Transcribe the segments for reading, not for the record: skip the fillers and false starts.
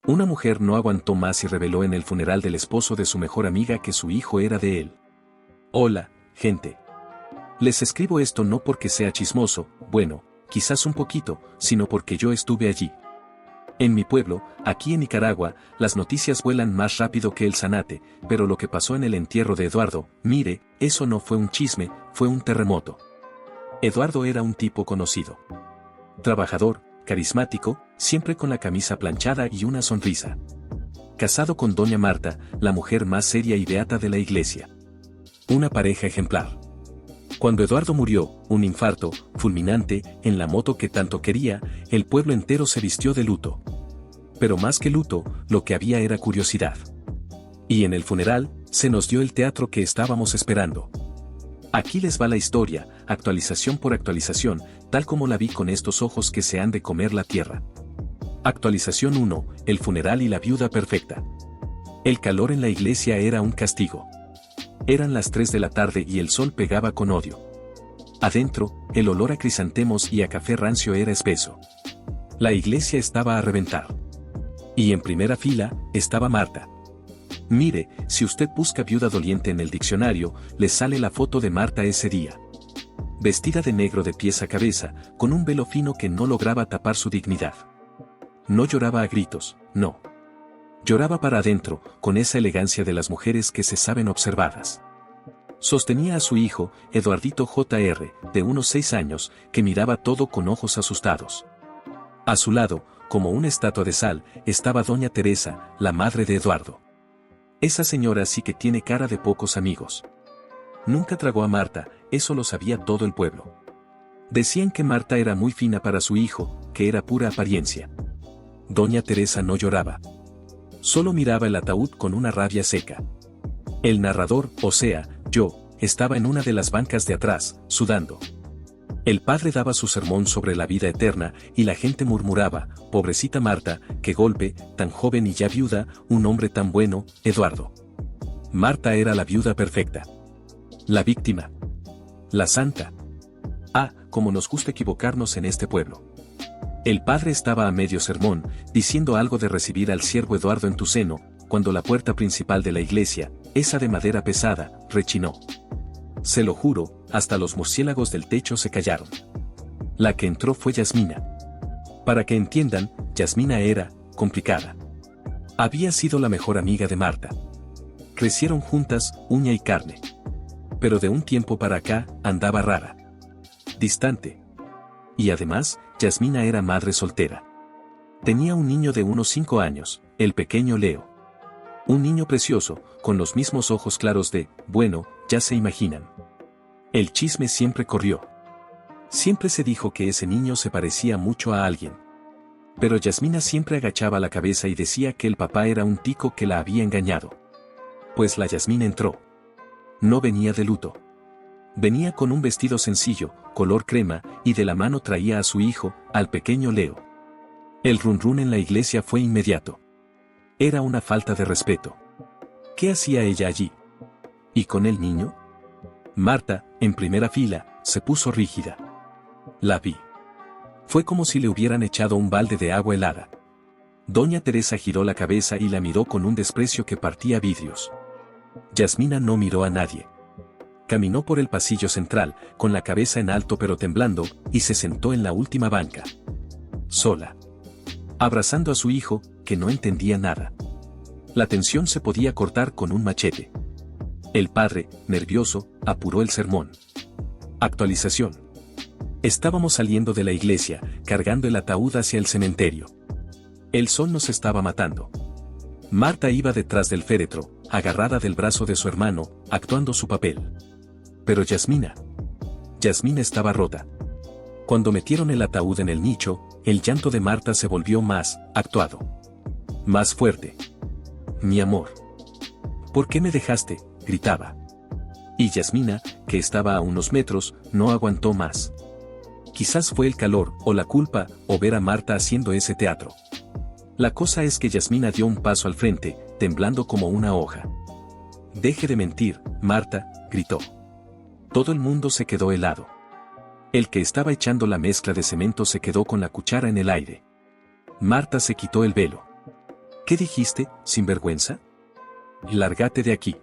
Una mujer no aguantó más y reveló en el funeral del esposo de su mejor amiga que su hijo era de él. Hola, gente. Les escribo esto no porque sea chismoso, bueno, quizás un poquito, sino porque yo estuve allí. En mi pueblo, aquí en Nicaragua, las noticias vuelan más rápido que el zanate, pero lo que pasó en el entierro de Eduardo, mire, eso no fue un chisme, fue un terremoto. Eduardo era un tipo conocido. Trabajador, carismático, siempre con la camisa planchada y una sonrisa. Casado con doña Marta, la mujer más seria y beata de la iglesia. Una pareja ejemplar. Cuando Eduardo murió, un infarto, fulminante, en la moto que tanto quería, el pueblo entero se vistió de luto. Pero más que luto, lo que había era curiosidad. Y en el funeral, se nos dio el teatro que estábamos esperando. Aquí les va la historia, actualización por actualización, tal como la vi con estos ojos que se han de comer la tierra. Actualización 1, el funeral y la viuda perfecta. El calor en la iglesia era un castigo. Eran las 3 de la tarde y el sol pegaba con odio. Adentro, el olor a crisantemos y a café rancio era espeso. La iglesia estaba a reventar. Y en primera fila, estaba Marta. Mire, si usted busca viuda doliente en el diccionario, le sale la foto de Marta ese día. Vestida de negro de pies a cabeza, con un velo fino que no lograba tapar su dignidad. No lloraba a gritos, no. Lloraba para adentro, con esa elegancia de las mujeres que se saben observadas. Sostenía a su hijo, Eduardito Jr., de unos 6 años, que miraba todo con ojos asustados. A su lado, como una estatua de sal, estaba doña Teresa, la madre de Eduardo. Esa señora sí que tiene cara de pocos amigos. Nunca tragó a Marta, eso lo sabía todo el pueblo. Decían que Marta era muy fina para su hijo, que era pura apariencia. Doña Teresa no lloraba. Solo miraba el ataúd con una rabia seca. El narrador, o sea, yo, estaba en una de las bancas de atrás, sudando. El padre daba su sermón sobre la vida eterna, y la gente murmuraba, pobrecita Marta, qué golpe, tan joven y ya viuda, un hombre tan bueno, Eduardo. Marta era la viuda perfecta. La víctima. La santa. Ah, como nos gusta equivocarnos en este pueblo. El padre estaba a medio sermón, diciendo algo de recibir al siervo Eduardo en tu seno, cuando la puerta principal de la iglesia, esa de madera pesada, rechinó. Se lo juro, hasta los murciélagos del techo se callaron. La que entró fue Yasmina. Para que entiendan, Yasmina era, complicada. Había sido la mejor amiga de Marta. Crecieron juntas, uña y carne. Pero de un tiempo para acá, andaba rara. Distante. Y además, Yasmina era madre soltera. Tenía un niño de unos 5 años, el pequeño Leo. Un niño precioso, con los mismos ojos claros de, bueno, ya se imaginan. El chisme siempre corrió. Siempre se dijo que ese niño se parecía mucho a alguien. Pero Yasmina siempre agachaba la cabeza y decía que el papá era un tico que la había engañado. Pues la Yasmina entró. No venía de luto. Venía con un vestido sencillo, color crema, y de la mano traía a su hijo, al pequeño Leo. El run run en la iglesia fue inmediato. Era una falta de respeto. ¿Qué hacía ella allí? ¿Y con el niño? Marta, en primera fila, se puso rígida. La vi. Fue como si le hubieran echado un balde de agua helada. Doña Teresa giró la cabeza y la miró con un desprecio que partía vidrios. Yasmina no miró a nadie. Caminó por el pasillo central, con la cabeza en alto pero temblando, y se sentó en la última banca. Sola. Abrazando a su hijo, que no entendía nada. La tensión se podía cortar con un machete. El padre, nervioso, apuró el sermón. Actualización. Estábamos saliendo de la iglesia, cargando el ataúd hacia el cementerio. El sol nos estaba matando. Marta iba detrás del féretro, agarrada del brazo de su hermano, actuando su papel. Pero Yasmina estaba rota. Cuando metieron el ataúd en el nicho, el llanto de Marta se volvió más, actuado. Más fuerte. Mi amor. ¿Por qué me dejaste?, gritaba. Y Yasmina, que estaba a unos metros, no aguantó más. Quizás fue el calor, o la culpa, o ver a Marta haciendo ese teatro. La cosa es que Yasmina dio un paso al frente, temblando como una hoja. Deje de mentir, Marta, gritó. Todo el mundo se quedó helado. El que estaba echando la mezcla de cemento se quedó con la cuchara en el aire. Marta se quitó el velo. ¿Qué dijiste, sinvergüenza? Lárgate de aquí.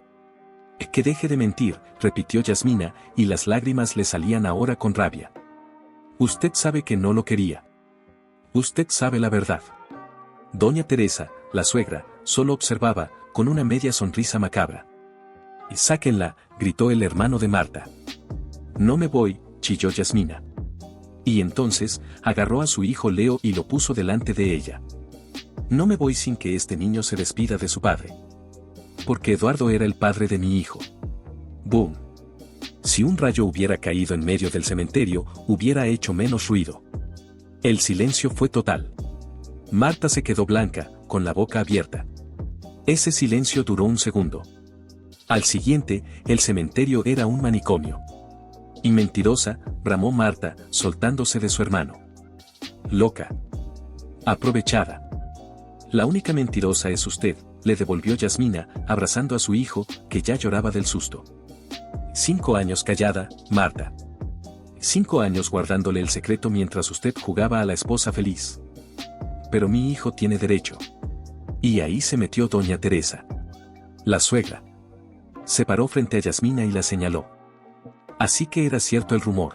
Que deje de mentir, repitió Yasmina, y las lágrimas le salían ahora con rabia. Usted sabe que no lo quería. Usted sabe la verdad. Doña Teresa, la suegra, solo observaba, con una media sonrisa macabra. Sáquenla, gritó el hermano de Marta. No me voy, chilló Yasmina. Y entonces, agarró a su hijo Leo y lo puso delante de ella. No me voy sin que este niño se despida de su padre. Porque Eduardo era el padre de mi hijo. ¡Boom! Si un rayo hubiera caído en medio del cementerio, hubiera hecho menos ruido. El silencio fue total. Marta se quedó blanca, con la boca abierta. Ese silencio duró un segundo. Al siguiente, el cementerio era un manicomio. Y mentirosa, bramó Marta, soltándose de su hermano. Loca. Aprovechada. La única mentirosa es usted, le devolvió Yasmina, abrazando a su hijo, que ya lloraba del susto. 5 años callada, Marta. 5 años guardándole el secreto mientras usted jugaba a la esposa feliz. Pero mi hijo tiene derecho. Y ahí se metió doña Teresa. La suegra. Se paró frente a Yasmina y la señaló. Así que era cierto el rumor.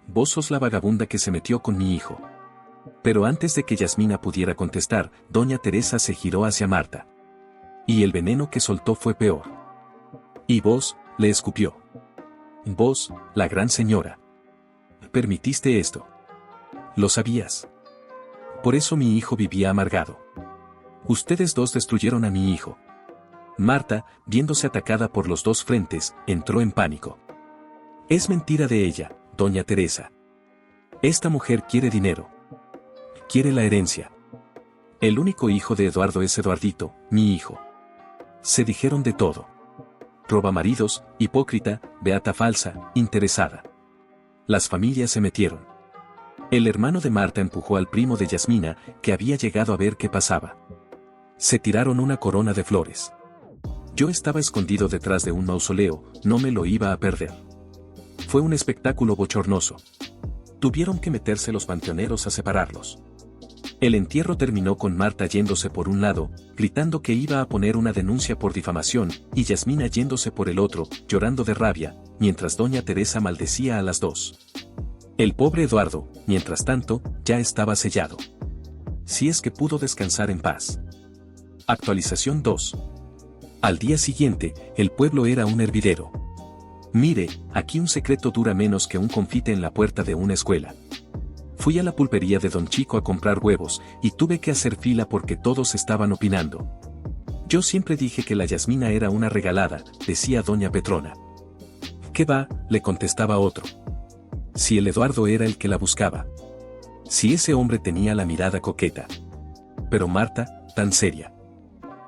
Vos sos la vagabunda que se metió con mi hijo. Pero antes de que Yasmina pudiera contestar, doña Teresa se giró hacia Marta. Y el veneno que soltó fue peor. Y vos, le escupió. Vos, la gran señora. Permitiste esto. Lo sabías. Por eso mi hijo vivía amargado. Ustedes dos destruyeron a mi hijo. Marta, viéndose atacada por los dos frentes, entró en pánico. Es mentira de ella, doña Teresa. Esta mujer quiere dinero. Quiere la herencia. El único hijo de Eduardo es Eduardito, mi hijo. Se dijeron de todo. Robamaridos, hipócrita, beata falsa, interesada. Las familias se metieron. El hermano de Marta empujó al primo de Yasmina, que había llegado a ver qué pasaba. Se tiraron una corona de flores. Yo estaba escondido detrás de un mausoleo, no me lo iba a perder. Fue un espectáculo bochornoso. Tuvieron que meterse los panteoneros a separarlos. El entierro terminó con Marta yéndose por un lado, gritando que iba a poner una denuncia por difamación, y Yasmina yéndose por el otro, llorando de rabia, mientras doña Teresa maldecía a las dos. El pobre Eduardo, mientras tanto, ya estaba sellado. Si es que pudo descansar en paz. Actualización 2. Al día siguiente, el pueblo era un hervidero. Mire, aquí un secreto dura menos que un confite en la puerta de una escuela. Fui a la pulpería de Don Chico a comprar huevos, y tuve que hacer fila porque todos estaban opinando. Yo siempre dije que la Yasmina era una regalada, decía doña Petrona. ¿Qué va?, le contestaba otro. Si el Eduardo era el que la buscaba. Si ese hombre tenía la mirada coqueta. Pero Marta, tan seria.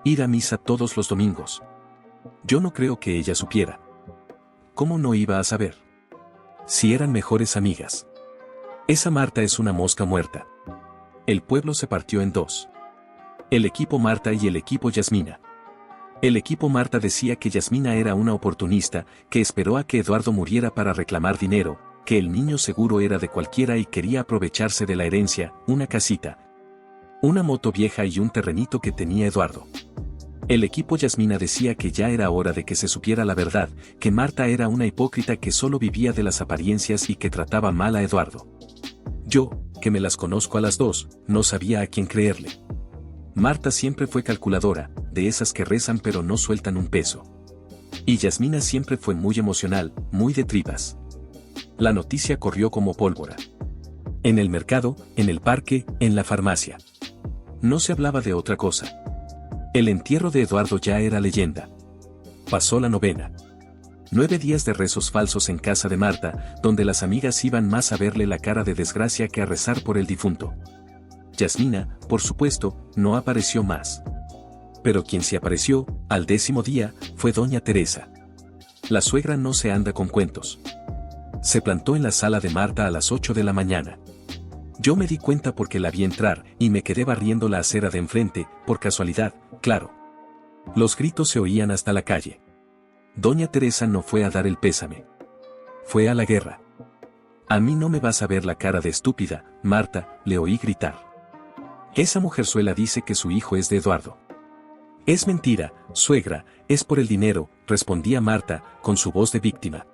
Ir a misa todos los domingos. Yo no creo que ella supiera. ¿Cómo no iba a saber? Si eran mejores amigas. Esa Marta es una mosca muerta. El pueblo se partió en dos. El equipo Marta y el equipo Yasmina. El equipo Marta decía que Yasmina era una oportunista, que esperó a que Eduardo muriera para reclamar dinero, que el niño seguro era de cualquiera y quería aprovecharse de la herencia, una casita, una moto vieja y un terrenito que tenía Eduardo. El equipo Yasmina decía que ya era hora de que se supiera la verdad, que Marta era una hipócrita que solo vivía de las apariencias y que trataba mal a Eduardo. Yo, que me las conozco a las dos, no sabía a quién creerle. Marta siempre fue calculadora, de esas que rezan pero no sueltan un peso. Y Yasmina siempre fue muy emocional, muy de tripas. La noticia corrió como pólvora. En el mercado, en el parque, en la farmacia. No se hablaba de otra cosa. El entierro de Eduardo ya era leyenda. Pasó la novena. 9 días de rezos falsos en casa de Marta, donde las amigas iban más a verle la cara de desgracia que a rezar por el difunto. Yasmina, por supuesto, no apareció más. Pero quien sí apareció, al 10º día, fue doña Teresa. La suegra no se anda con cuentos. Se plantó en la sala de Marta a las 8 de la mañana. Yo me di cuenta porque la vi entrar, y me quedé barriendo la acera de enfrente, por casualidad, claro. Los gritos se oían hasta la calle. Doña Teresa no fue a dar el pésame. Fue a la guerra. A mí no me vas a ver la cara de estúpida, Marta, le oí gritar. Esa mujerzuela dice que su hijo es de Eduardo. Es mentira, suegra, es por el dinero, respondía Marta, con su voz de víctima.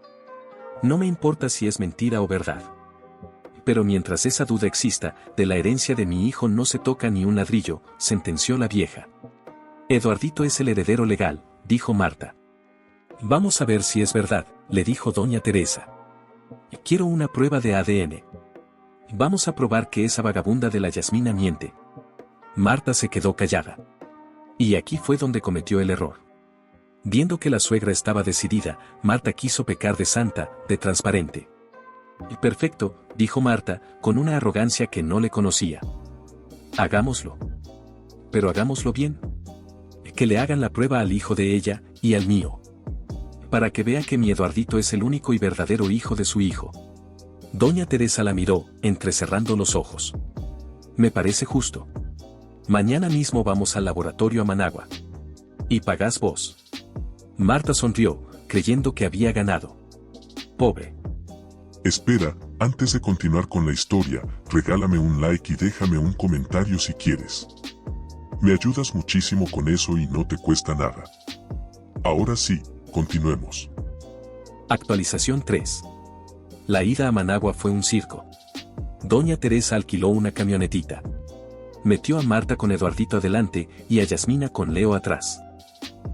No me importa si es mentira o verdad. Pero mientras esa duda exista, de la herencia de mi hijo no se toca ni un ladrillo, sentenció la vieja. Eduardito es el heredero legal, dijo Marta. Vamos a ver si es verdad, le dijo doña Teresa. Quiero una prueba de ADN. Vamos a probar que esa vagabunda de la Yasmina miente. Marta se quedó callada. Y aquí fue donde cometió el error. Viendo que la suegra estaba decidida, Marta quiso pecar de santa, de transparente. Perfecto, dijo Marta, con una arrogancia que no le conocía. Hagámoslo. Pero hagámoslo bien. Que le hagan la prueba al hijo de ella, y al mío. Para que vea que mi Eduardito es el único y verdadero hijo de su hijo. Doña Teresa la miró, entrecerrando los ojos. Me parece justo. Mañana mismo vamos al laboratorio a Managua. Y pagás vos. Marta sonrió, creyendo que había ganado. Pobre. Espera, antes de continuar con la historia, regálame un like y déjame un comentario si quieres. Me ayudas muchísimo con eso y no te cuesta nada. Ahora sí, continuemos. Actualización 3. La ida a Managua fue un circo. Doña Teresa alquiló una camionetita. Metió a Marta con Eduardito adelante y a Yasmina con Leo atrás.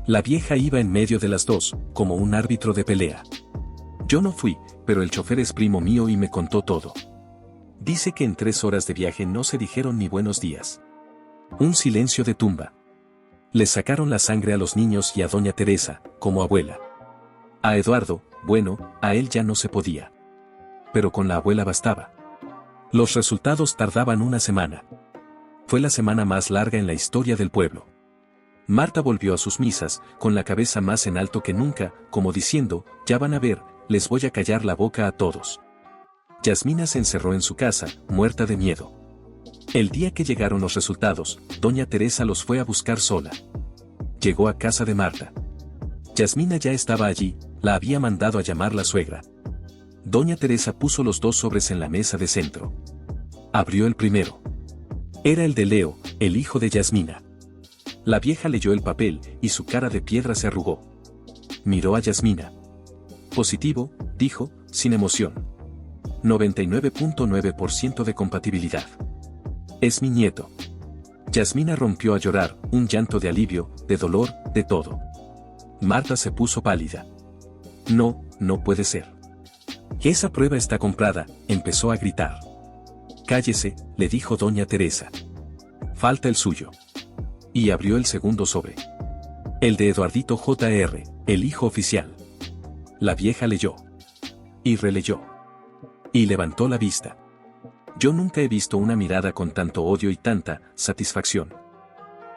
La vieja iba en medio de las dos, como un árbitro de pelea. Yo no fui, pero el chofer es primo mío y me contó todo. Dice que en 3 horas de viaje no se dijeron ni buenos días. Un silencio de tumba. Le sacaron la sangre a los niños y a doña Teresa, como abuela. A Eduardo, bueno, a él ya no se podía. Pero con la abuela bastaba. Los resultados tardaban una semana. Fue la semana más larga en la historia del pueblo. Marta volvió a sus misas, con la cabeza más en alto que nunca, como diciendo, ya van a ver, les voy a callar la boca a todos. Yasmina se encerró en su casa, muerta de miedo. El día que llegaron los resultados, doña Teresa los fue a buscar sola. Llegó a casa de Marta. Yasmina ya estaba allí, la había mandado a llamar la suegra. Doña Teresa puso los 2 sobres en la mesa de centro. Abrió el primero. Era el de Leo, el hijo de Yasmina. La vieja leyó el papel y su cara de piedra se arrugó. Miró a Yasmina. Positivo, dijo, sin emoción. 99.9% de compatibilidad. Es mi nieto. Yasmina rompió a llorar, un llanto de alivio, de dolor, de todo. Marta se puso pálida. No, no puede ser. Esa prueba está comprada, empezó a gritar. Cállese, le dijo doña Teresa. Falta el suyo. Y abrió el segundo sobre. El de Eduardito Jr., el hijo oficial. La vieja leyó. Y releyó. Y levantó la vista. Yo nunca he visto una mirada con tanto odio y tanta satisfacción.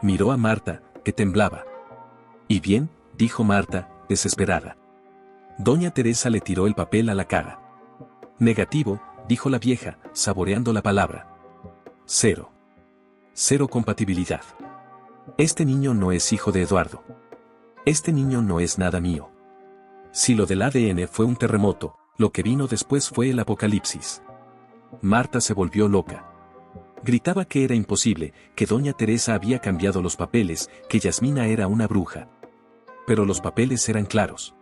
Miró a Marta, que temblaba. ¿Y bien?, dijo Marta, desesperada. Doña Teresa le tiró el papel a la cara. Negativo, dijo la vieja, saboreando la palabra. 0. 0 compatibilidad. Este niño no es hijo de Eduardo. Este niño no es nada mío. Si lo del ADN fue un terremoto, lo que vino después fue el apocalipsis. Marta se volvió loca. Gritaba que era imposible, que doña Teresa había cambiado los papeles, que Yasmina era una bruja. Pero los papeles eran claros.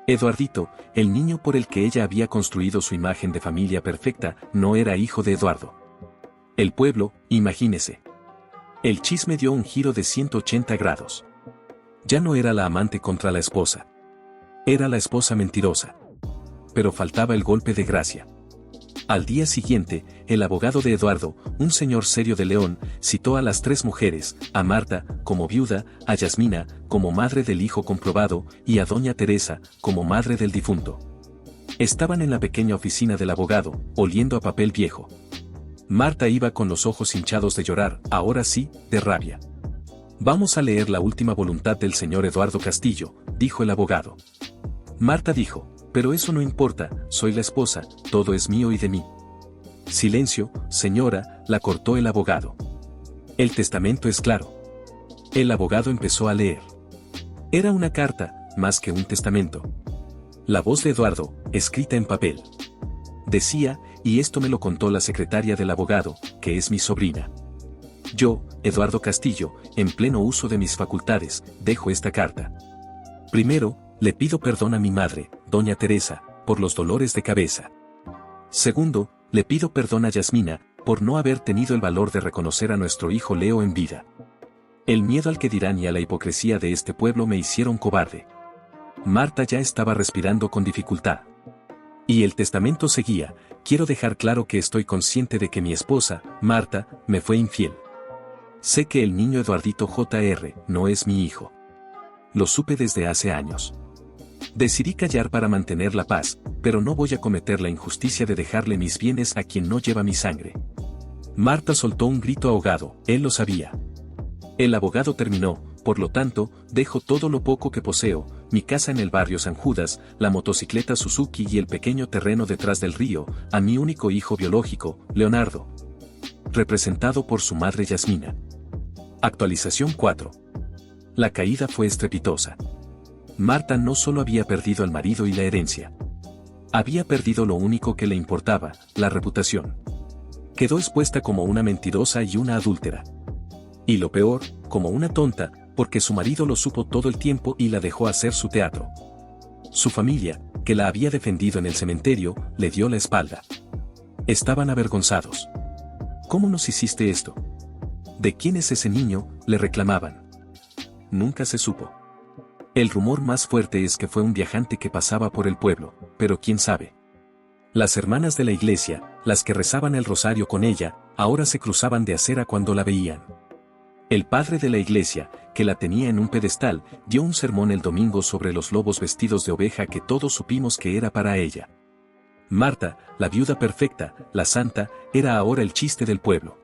Eduardito, el niño por el que ella había construido su imagen de familia perfecta, no era hijo de Eduardo. El pueblo, imagínese. El chisme dio un giro de 180 grados. Ya no era la amante contra la esposa. Era la esposa mentirosa. Pero faltaba el golpe de gracia. Al día siguiente, el abogado de Eduardo, un señor serio de León, citó a las 3 mujeres, a Marta, como viuda, a Yasmina, como madre del hijo comprobado, y a doña Teresa, como madre del difunto. Estaban en la pequeña oficina del abogado, oliendo a papel viejo. Marta iba con los ojos hinchados de llorar, ahora sí, de rabia. Vamos a leer la última voluntad del señor Eduardo Castillo, dijo el abogado. Marta dijo, pero eso no importa, soy la esposa, todo es mío y de mí. Silencio, señora, la cortó el abogado. El testamento es claro. El abogado empezó a leer. Era una carta, más que un testamento. La voz de Eduardo, escrita en papel. Decía, y esto me lo contó la secretaria del abogado, que es mi sobrina. Yo, Eduardo Castillo, en pleno uso de mis facultades, dejo esta carta. Primero, le pido perdón a mi madre, doña Teresa, por los dolores de cabeza. Segundo, le pido perdón a Yasmina, por no haber tenido el valor de reconocer a nuestro hijo Leo en vida. El miedo al que dirán y a la hipocresía de este pueblo me hicieron cobarde. Marta ya estaba respirando con dificultad. Y el testamento seguía: quiero dejar claro que estoy consciente de que mi esposa, Marta, me fue infiel. Sé que el niño Eduardito Jr. no es mi hijo. Lo supe desde hace años. Decidí callar para mantener la paz, pero no voy a cometer la injusticia de dejarle mis bienes a quien no lleva mi sangre. Marta soltó un grito ahogado, él lo sabía. El abogado terminó: por lo tanto, dejo todo lo poco que poseo, mi casa en el barrio San Judas, la motocicleta Suzuki y el pequeño terreno detrás del río, a mi único hijo biológico, Leonardo. Representado por su madre Yasmina. Actualización 4. La caída fue estrepitosa. Marta no solo había perdido al marido y la herencia. Había perdido lo único que le importaba, la reputación. Quedó expuesta como una mentirosa y una adúltera. Y lo peor, como una tonta, porque su marido lo supo todo el tiempo y la dejó hacer su teatro. Su familia, que la había defendido en el cementerio, le dio la espalda. Estaban avergonzados. ¿Cómo nos hiciste esto? ¿De quién es ese niño?, le reclamaban. Nunca se supo. El rumor más fuerte es que fue un viajante que pasaba por el pueblo, pero quién sabe. Las hermanas de la iglesia, las que rezaban el rosario con ella, ahora se cruzaban de acera cuando la veían. El padre de la iglesia, que la tenía en un pedestal, dio un sermón el domingo sobre los lobos vestidos de oveja que todos supimos que era para ella. Marta, la viuda perfecta, la santa, era ahora el chiste del pueblo.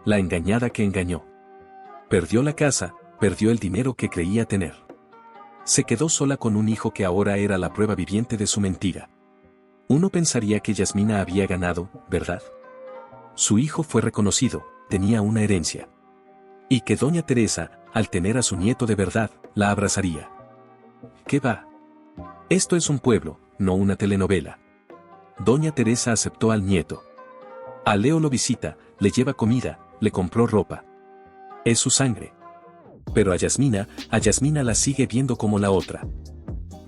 La engañada que engañó. Perdió la casa, perdió el dinero que creía tener. Se quedó sola con un hijo que ahora era la prueba viviente de su mentira. Uno pensaría que Yasmina había ganado, ¿verdad? Su hijo fue reconocido, tenía una herencia. Y que doña Teresa, al tener a su nieto de verdad, la abrazaría. ¿Qué va? Esto es un pueblo, no una telenovela. Doña Teresa aceptó al nieto. A Leo lo visita, le lleva comida, le compró ropa. Es su sangre. Pero a Yasmina la sigue viendo como la otra.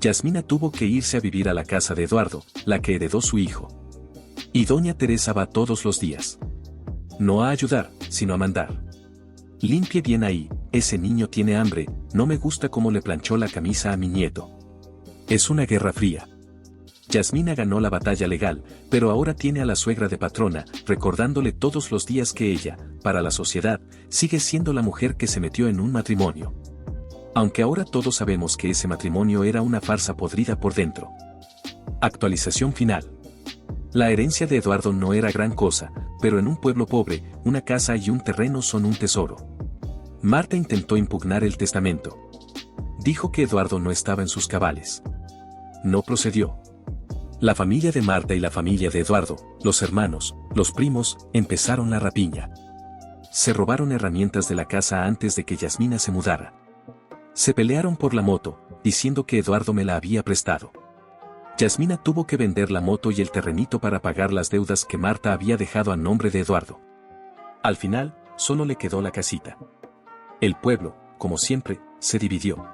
Yasmina tuvo que irse a vivir a la casa de Eduardo, la que heredó su hijo. Y doña Teresa va todos los días. No a ayudar, sino a mandar. Limpie bien ahí, ese niño tiene hambre, no me gusta cómo le planchó la camisa a mi nieto. Es una guerra fría. Yasmina ganó la batalla legal, pero ahora tiene a la suegra de patrona, recordándole todos los días que ella, para la sociedad, sigue siendo la mujer que se metió en un matrimonio. Aunque ahora todos sabemos que ese matrimonio era una farsa podrida por dentro. Actualización final. La herencia de Eduardo no era gran cosa, pero en un pueblo pobre, una casa y un terreno son un tesoro. Marta intentó impugnar el testamento. Dijo que Eduardo no estaba en sus cabales. No procedió. La familia de Marta y la familia de Eduardo, los hermanos, los primos, empezaron la rapiña. Se robaron herramientas de la casa antes de que Yasmina se mudara. Se pelearon por la moto, diciendo que Eduardo me la había prestado. Yasmina tuvo que vender la moto y el terrenito para pagar las deudas que Marta había dejado a nombre de Eduardo. Al final, solo le quedó la casita. El pueblo, como siempre, se dividió.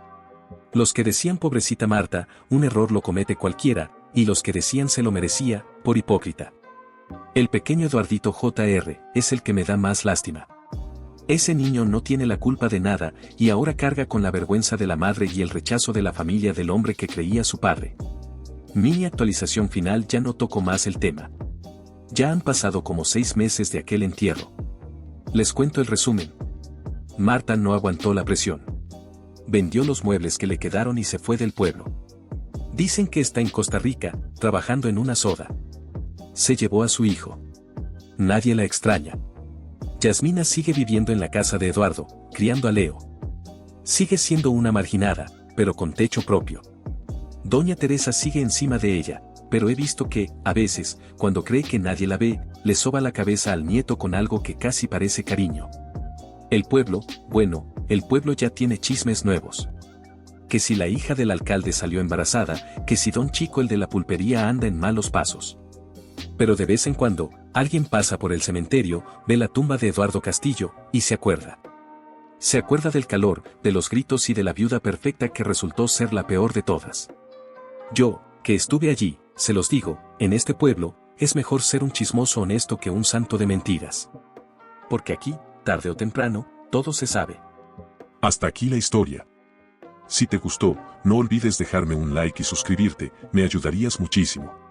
Los que decían pobrecita Marta, un error lo comete cualquiera, y los que decían se lo merecía, por hipócrita. El pequeño Eduardito Jr. es el que me da más lástima. Ese niño no tiene la culpa de nada, y ahora carga con la vergüenza de la madre y el rechazo de la familia del hombre que creía su padre. Mini actualización final: ya no toco más el tema. Ya han pasado como 6 meses de aquel entierro. Les cuento el resumen. Marta no aguantó la presión. Vendió los muebles que le quedaron y se fue del pueblo. Dicen que está en Costa Rica, trabajando en una soda. Se llevó a su hijo. Nadie la extraña. Yasmina sigue viviendo en la casa de Eduardo, criando a Leo. Sigue siendo una marginada, pero con techo propio. Doña Teresa sigue encima de ella, pero he visto que, a veces, cuando cree que nadie la ve, le soba la cabeza al nieto con algo que casi parece cariño. El pueblo, bueno, el pueblo ya tiene chismes nuevos. Que si la hija del alcalde salió embarazada, que si don Chico el de la pulpería anda en malos pasos. pero de vez en cuando, alguien pasa por el cementerio, ve la tumba de Eduardo Castillo, y se acuerda. Se acuerda del calor, de los gritos y de la viuda perfecta que resultó ser la peor de todas. Yo, que estuve allí, se los digo, en este pueblo, es mejor ser un chismoso honesto que un santo de mentiras. Porque aquí, tarde o temprano, todo se sabe. Hasta aquí la historia. Si te gustó, no olvides dejarme un like y suscribirte, me ayudarías muchísimo.